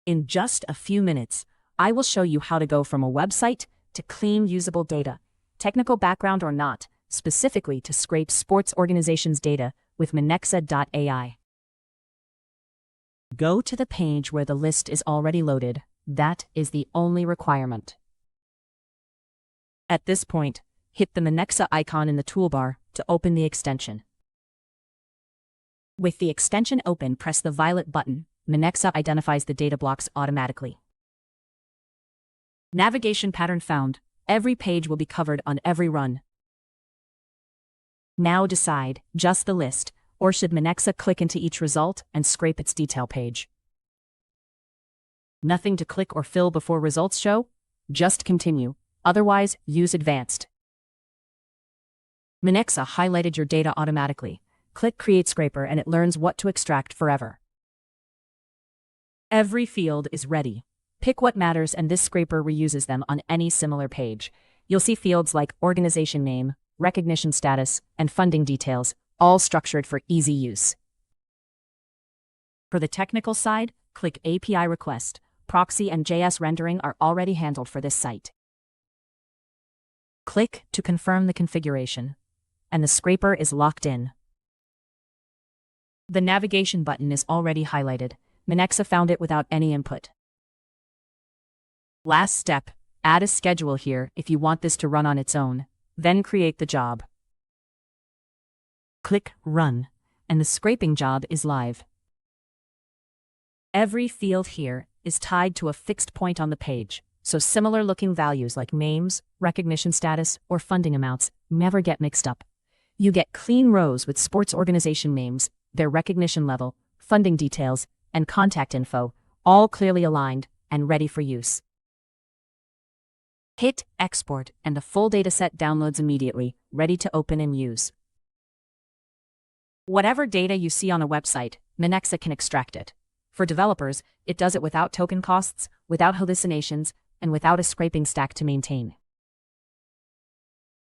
In just a few minutes, I will show you how to go from a website to clean, usable data, technical background or not, specifically to scrape sports organizations' data with Minexa.ai. Go to the page where the list is already loaded. That is the only requirement. At this point, hit the Minexa icon in the toolbar to open the extension. With the extension open, press the violet button. Minexa identifies the data blocks automatically. Navigation pattern found. Every page will be covered on every run. Now decide, just the list, or should Minexa click into each result and scrape its detail page? Nothing to click or fill before results show? Just continue. Otherwise, use advanced. Minexa highlighted your data automatically. Click Create Scraper and it learns what to extract forever. Every field is ready. Pick what matters and this scraper reuses them on any similar page. You'll see fields like organization name, recognition status, and funding details, all structured for easy use. For the technical side, click API Request. Proxy and JS rendering are already handled for this site. Click to confirm the configuration, and the scraper is locked in. The navigation button is already highlighted. Minexa found it without any input. Last step, add a schedule here if you want this to run on its own, then create the job. Click Run, and the scraping job is live. Every field here is tied to a fixed point on the page, so similar looking values like names, recognition status, or funding amounts never get mixed up. You get clean rows with sports organization names, their recognition level, funding details, and contact info, all clearly aligned and ready for use. Hit Export and the full dataset downloads immediately, ready to open and use. Whatever data you see on a website, Minexa can extract it. For developers, it does it without token costs, without hallucinations, and without a scraping stack to maintain.